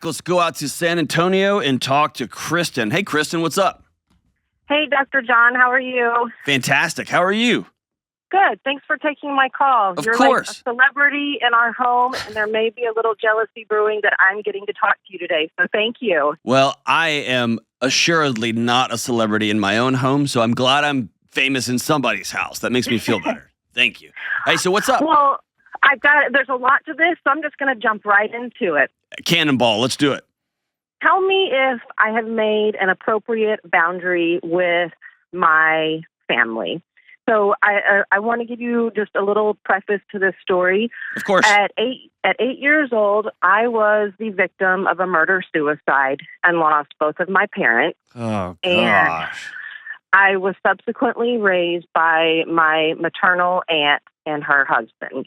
Let's go out to San Antonio and talk to Kristen. Hey, Kristen, what's up? Hey, Dr. John, how are you? Fantastic. How are you? Good. Thanks for taking my call. Of You're course. like a celebrity in our home, and there may be a little jealousy brewing that I'm getting to talk to you today. So thank you. Well, I am assuredly not a celebrity in my own home, so I'm glad I'm famous in somebody's house. That makes me feel better. Thank you. Hey, so what's up? Well, there's a lot to this, so I'm just going to jump right into it. Cannonball. Let's do it. Tell me if I have made an appropriate boundary with my family. So I want to give you just a little preface to this story. Of course. At 8 years old, I was the victim of a murder-suicide and lost both of my parents. Oh, And gosh. I was subsequently raised by my maternal aunt and her husband.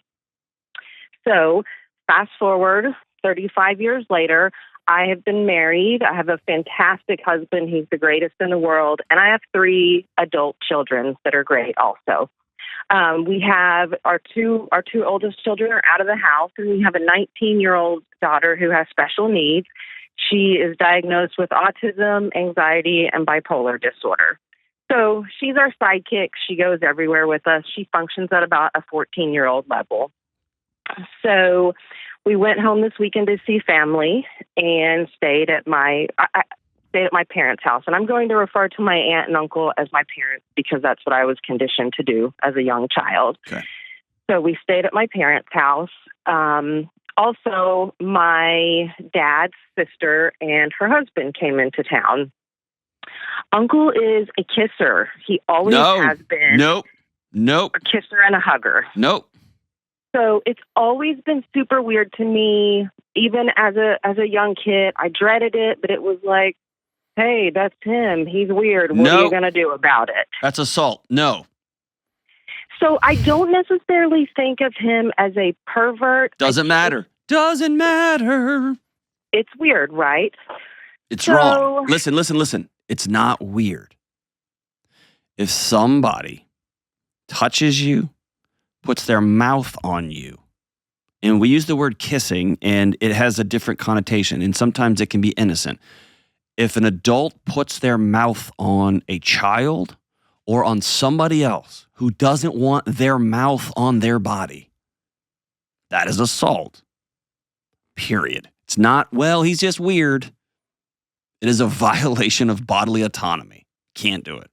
So fast forward 35 years later, I have been married. I have a fantastic husband. He's the greatest in the world. And I have 3 adult children that are great also. We have our two oldest children are out of the house, and we have a 19-year-old daughter who has special needs. She is diagnosed with autism, anxiety, and bipolar disorder. So she's our sidekick. She goes everywhere with us. She functions at about a 14-year-old level. So we went home this weekend to see family and stayed at my parents' house. And I'm going to refer to my aunt and uncle as my parents because that's what I was conditioned to do as a young child. Okay. So we stayed at my parents' house. Also, my dad's sister and her husband came into town. Uncle is a kisser. He always has been. Nope. A kisser and a hugger. Nope. So it's always been super weird to me, even as a young kid. I dreaded it, but it was like, hey, that's him. He's weird. What are you going to do about it? That's assault. No. So I don't necessarily think of him as a pervert. Doesn't matter. Doesn't matter. It's weird, right? It's wrong. Listen. It's not weird. If somebody touches you, puts their mouth on you, and we use the word kissing, and it has a different connotation, and sometimes it can be innocent. If an adult puts their mouth on a child or on somebody else who doesn't want their mouth on their body, that is assault. Period. It's not, well, he's just weird. It is a violation of bodily autonomy. Can't do it.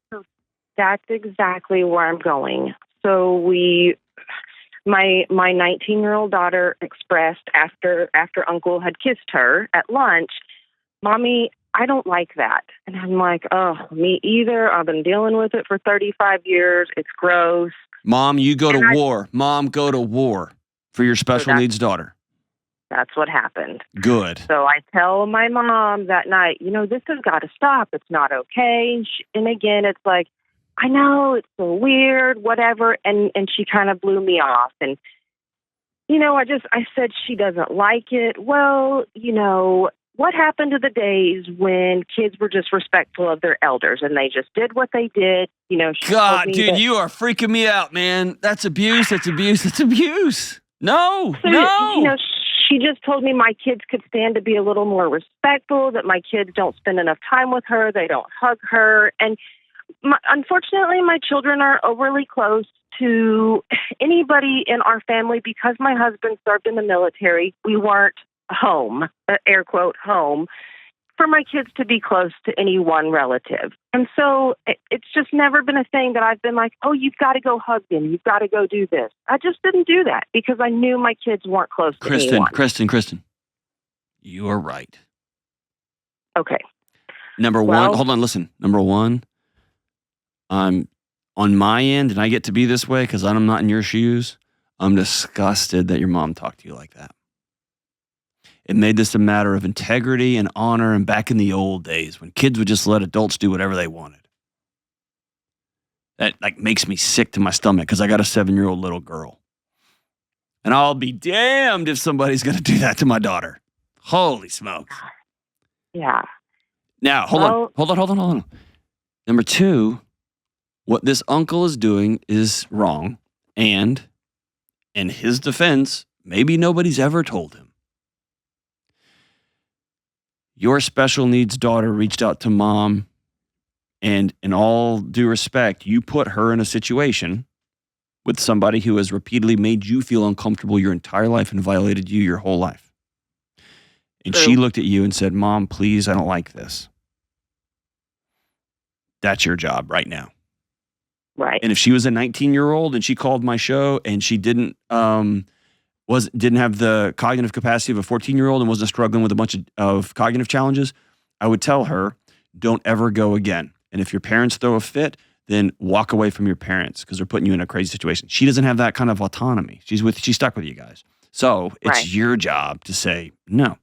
That's exactly where I'm going. So my 19-year-old daughter expressed after Uncle had kissed her at lunch, Mommy, I don't like that. And I'm like, oh, me either. I've been dealing with it for 35 years. It's gross. Mom, you go to war. Mom, go to war for your special needs daughter. That's what happened. Good. So I tell my mom that night, this has got to stop. It's not okay. And again, it's like, I know, it's so weird, whatever. And she kind of blew me off. And, I said she doesn't like it. Well, what happened to the days when kids were just respectful of their elders and they just did what they did? God, dude, you are freaking me out, man. That's abuse. That's abuse. That's abuse. No. She just told me my kids could stand to be a little more respectful, that my kids don't spend enough time with her. They don't hug her. And unfortunately, my children are overly close to anybody in our family because my husband served in the military. We weren't home, air quote, home, for my kids to be close to any one relative. And so it's just never been a thing that I've been like, oh, you've got to go hug them. You've got to go do this. I just didn't do that because I knew my kids weren't close to anyone. Kristen, you are right. Okay. Number one, hold on, listen. Number one, I'm on my end, and I get to be this way because I'm not in your shoes. I'm disgusted that your mom talked to you like that. It made this a matter of integrity and honor, and back in the old days when kids would just let adults do whatever they wanted. That makes me sick to my stomach because I got a 7-year-old little girl. And I'll be damned if somebody's going to do that to my daughter. Holy smokes. Yeah. Now, hold on. Number 2, what this uncle is doing is wrong. And in his defense, maybe nobody's ever told him. your special needs daughter reached out to mom, and in all due respect, you put her in a situation with somebody who has repeatedly made you feel uncomfortable your entire life and violated you your whole life. And True. she looked at you and said, Mom, please, I don't like this. That's your job right now. Right. And if she was a 19-year-old and she called my show and she didn't have the cognitive capacity of a 14-year-old and wasn't struggling with a bunch of cognitive challenges, I would tell her, don't ever go again. And if your parents throw a fit, then walk away from your parents because they're putting you in a crazy situation. She doesn't have that kind of autonomy. She's stuck with you guys. So it's your job to say no.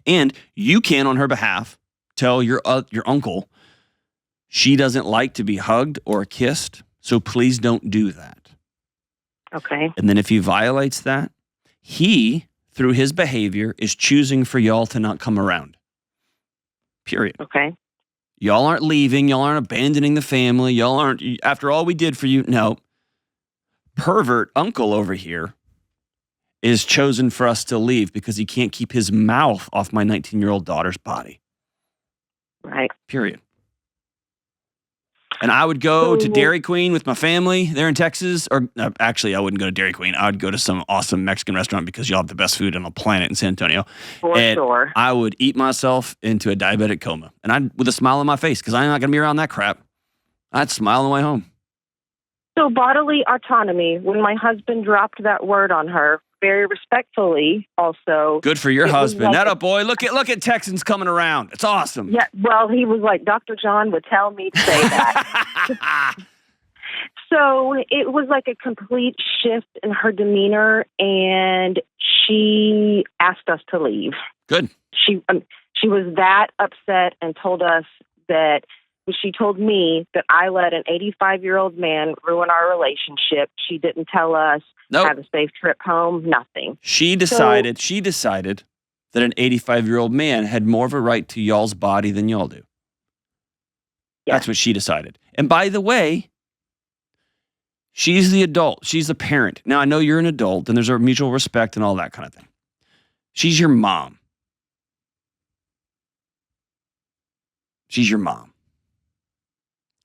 And you can, on her behalf, tell your uncle she doesn't like to be hugged or kissed, so please don't do that. Okay. And then if he violates that, he, through his behavior, is choosing for y'all to not come around. Period. Okay. Y'all aren't leaving. Y'all aren't abandoning the family. Y'all aren't, after all we did for you. No. Pervert uncle over here is chosen for us to leave because he can't keep his mouth off my 19-year-old daughter's body. Right. Period. And I would go to Dairy Queen with my family there in Texas. Or actually, I wouldn't go to Dairy Queen. I would go to some awesome Mexican restaurant because y'all have the best food on the planet in San Antonio. For sure. I would eat myself into a diabetic coma. And I'd with a smile on my face because I'm not going to be around that crap. I'd smile on the way home. So bodily autonomy, when my husband dropped that word on her, very respectfully also. Good for your husband. That up, boy. Look at Texans coming around. It's awesome. Yeah, well, he was like, Dr. John would tell me to say that. So it was like a complete shift in her demeanor, and she asked us to leave. Good. She was that upset and told us that. She told me that I let an 85-year-old man ruin our relationship. She didn't tell us have a safe trip home, nothing. She decided that an 85-year-old man had more of a right to y'all's body than y'all do. Yes. That's what she decided. And by the way, she's the adult. She's the parent. Now, I know you're an adult and there's a mutual respect and all that kind of thing. She's your mom. She's your mom.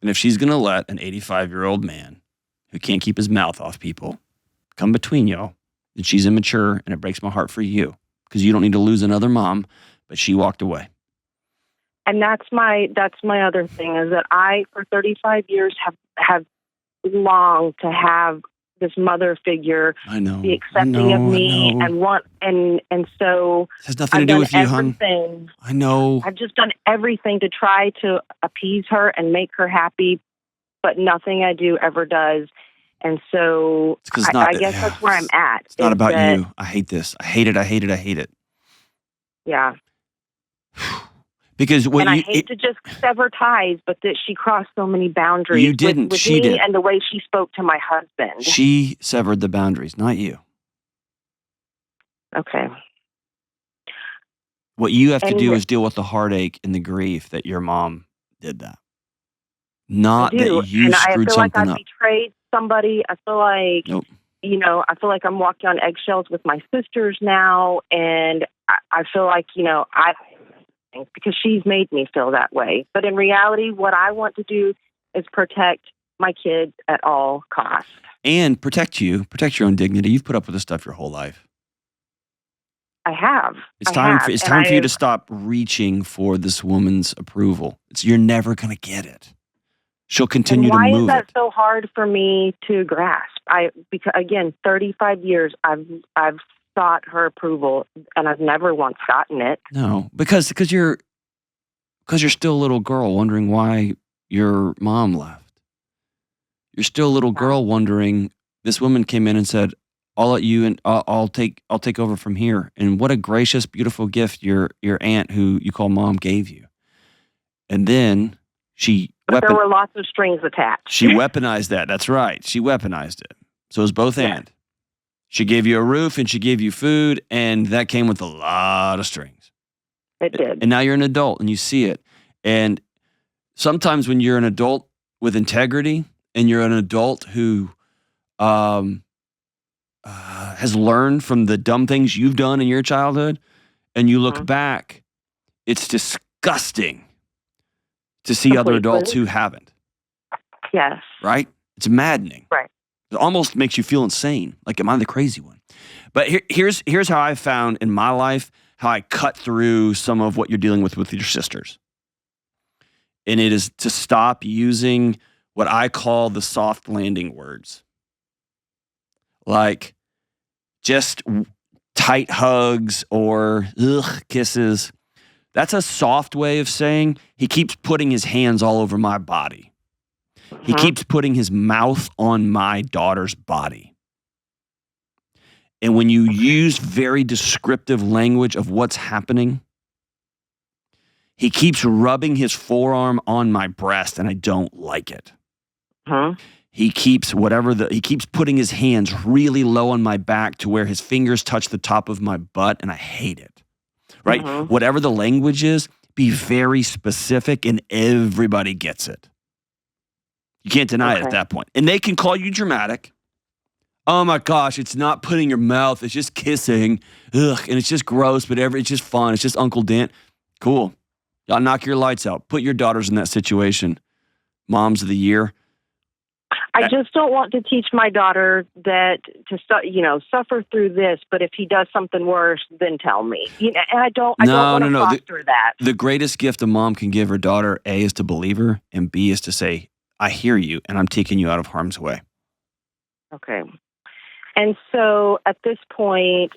And if she's going to let an 85-year-old man who can't keep his mouth off people come between y'all, then she's immature, and it breaks my heart for you because you don't need to lose another mom, but she walked away. And that's my other thing is that I, for 35 years, have longed to have this mother figure be accepting of me and so it has nothing to do with you, hon. I know. I've just done everything to try to appease her and make her happy, but nothing I do ever does. And so I guess that's where I'm at. It's not about you. I hate this. I hate it. Yeah. Because I hate to just sever ties, but that she crossed so many boundaries. You didn't. With she me did. And the way she spoke to my husband. She severed the boundaries, not you. Okay. What you have to do is deal with the heartache and the grief that your mom did that. Not that you screwed something up. I feel like I betrayed somebody. I feel like, I feel like I'm walking on eggshells with my sisters now. And I feel like, because she's made me feel that way. But in reality, what I want to do is protect my kids at all costs. And protect your own dignity. You've put up with this stuff your whole life. I have. It's time for you to stop reaching for this woman's approval. You're never going to get it. She'll continue to move it. Why is that so hard for me to grasp? Because again, 35 years I've sought her approval, and I've never once gotten it. No, because you're still a little girl wondering why your mom left. You're still a little girl wondering. This woman came in and said, "I'll let you and I'll take over from here." And what a gracious, beautiful gift your aunt, who you call mom, gave you. And then there were lots of strings attached. She weaponized that. That's right. She weaponized it. So it was both and. She gave you a roof and she gave you food, and that came with a lot of strings. It did. And now you're an adult and you see it. And sometimes when you're an adult with integrity and you're an adult who has learned from the dumb things you've done in your childhood, and you look back It's disgusting to see other adults who haven't. Yes. Right? It's maddening. Right. It almost makes you feel insane. Like, am I the crazy one? But here's how I found in my life how I cut through some of what you're dealing with your sisters. And it is to stop using what I call the soft landing words. Like just tight hugs or kisses. That's a soft way of saying he keeps putting his hands all over my body. He keeps putting his mouth on my daughter's body. And when you use very descriptive language of what's happening, he keeps rubbing his forearm on my breast, and I don't like it. He keeps he keeps putting his hands really low on my back to where his fingers touch the top of my butt, and I hate it. Right? Whatever the language is, be very specific, and everybody gets it. You can't deny it at that point. And they can call you dramatic. Oh my gosh, it's not putting your mouth, it's just kissing. Ugh, and it's just gross, but it's just fun. It's just Uncle Dan. Cool. Y'all knock your lights out. Put your daughters in that situation. Moms of the year. I just don't want to teach my daughter that to suffer through this, but if he does something worse, then tell me. And I don't want to foster that. The greatest gift a mom can give her daughter, A, is to believe her, and B, is to say, I hear you, and I'm taking you out of harm's way. Okay. And so at this point,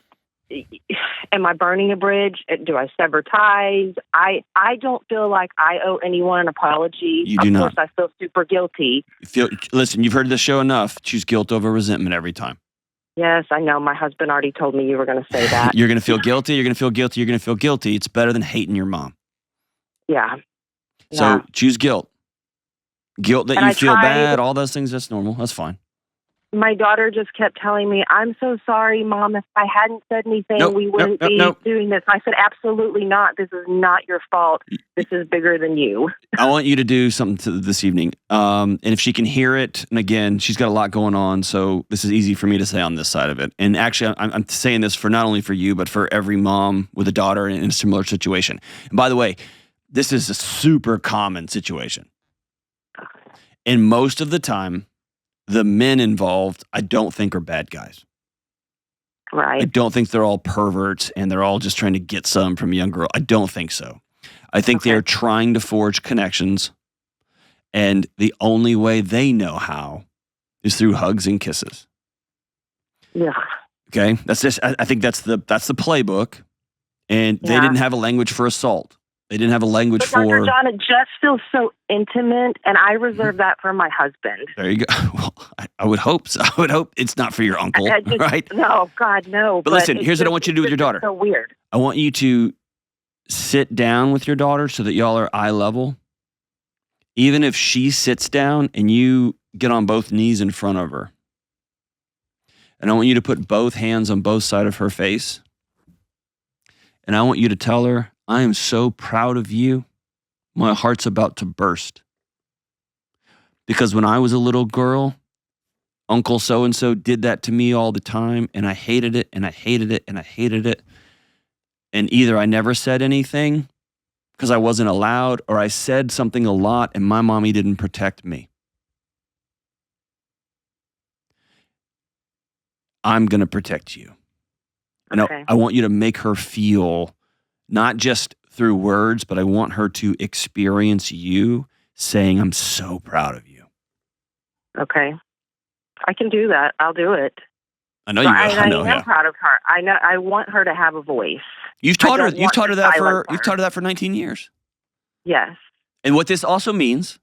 am I burning a bridge? Do I sever ties? I don't feel like I owe anyone an apology. You do not. Of course, I feel super guilty. Listen, you've heard this show enough. Choose guilt over resentment every time. Yes, I know. My husband already told me you were going to say that. You're going to feel guilty. You're going to feel guilty. You're going to feel guilty. It's better than hating your mom. Yeah. So choose guilt. Guilt that you feel bad, all those things, that's normal. That's fine. My daughter just kept telling me, I'm so sorry, Mom. If I hadn't said anything, we wouldn't be doing this. I said, absolutely not. This is not your fault. This is bigger than you. I want you to do something this evening. And if she can hear it, and again, she's got a lot going on, so this is easy for me to say on this side of it. And actually, I'm saying this for not only for you, but for every mom with a daughter in a similar situation. And by the way, this is a super common situation. And most of the time, the men involved, I don't think are bad guys. Right. I don't think they're all perverts and they're all just trying to get some from a young girl. I don't think so. I think they're trying to forge connections, and the only way they know how is through hugs and kisses. Yeah. Okay? That's just I think that's the playbook. And they didn't have a language for assault. They didn't have a language for... Dr. John, it just feels so intimate, and I reserve that for my husband. There you go. Well, I would hope so. I would hope it's not for your uncle, right? No, God, no. But listen, here's what I want you to do with your daughter. So weird. I want you to sit down with your daughter so that y'all are eye level. Even if she sits down and you get on both knees in front of her. And I want you to put both hands on both sides of her face. And I want you to tell her, I am so proud of you. My heart's about to burst. Because when I was a little girl, Uncle so-and-so did that to me all the time, and I hated it, and I hated it, and I hated it. And either I never said anything because I wasn't allowed, or I said something a lot, and my mommy didn't protect me. I'm going to protect you. And I want you to make her feel, not just through words, but I want her to experience you saying, I'm so proud of you. Okay. I can do that. I'll do it. I know you will. I know. I'm proud of her. I know. I want her to have a voice. You've taught her that for 19 years. Yes. And what this also means,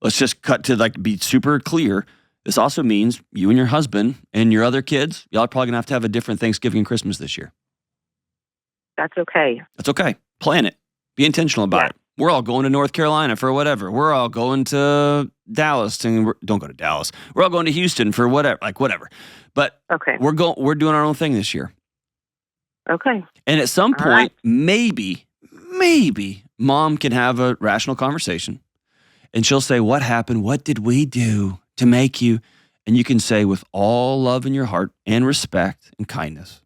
let's just cut to be super clear. This also means you and your husband and your other kids, y'all are probably going to have a different Thanksgiving and Christmas this year. That's okay. That's okay. Plan it. Be intentional about it. We're all going to North Carolina for whatever. We're all going to Dallas. And don't go to Dallas. We're all going to Houston for whatever. Whatever. But we're doing our own thing this year. Okay. And at some point, maybe mom can have a rational conversation. And she'll say, what happened? What did we do to make you? And you can say with all love in your heart and respect and kindness,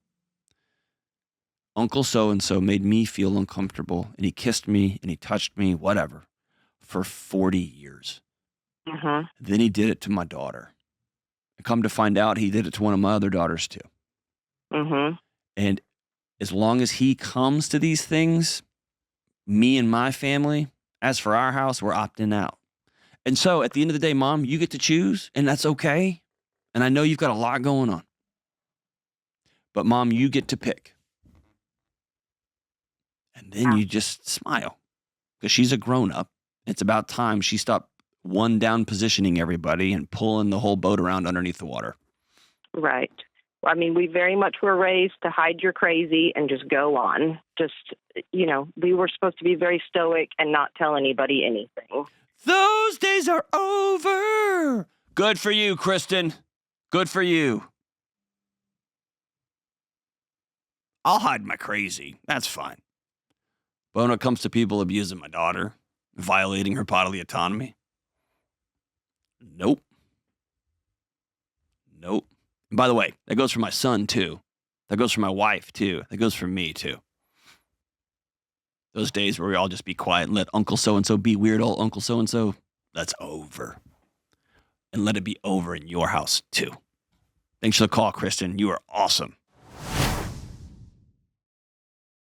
Uncle so-and-so made me feel uncomfortable, and he kissed me, and he touched me, whatever, for 40 years. Mm-hmm. Then he did it to my daughter. And come to find out, he did it to one of my other daughters too. Mm-hmm. And as long as he comes to these things, me and my family, as for our house, we're opting out. And so at the end of the day, Mom, you get to choose, and that's okay. And I know you've got a lot going on. But Mom, you get to pick. And then you just smile because she's a grown-up. It's about time she stopped one down positioning everybody and pulling the whole boat around underneath the water. Right. I mean, we very much were raised to hide your crazy and just go on. Just, we were supposed to be very stoic and not tell anybody anything. Those days are over. Good for you, Kristen. Good for you. I'll hide my crazy. That's fine. But when it comes to people abusing my daughter, violating her bodily autonomy, nope. Nope. And by the way, that goes for my son, too. That goes for my wife, too. That goes for me, too. Those days where we all just be quiet and let Uncle so-and-so be weird old Uncle so-and-so, that's over. And let it be over in your house, too. Thanks for the call, Kristen. You are awesome.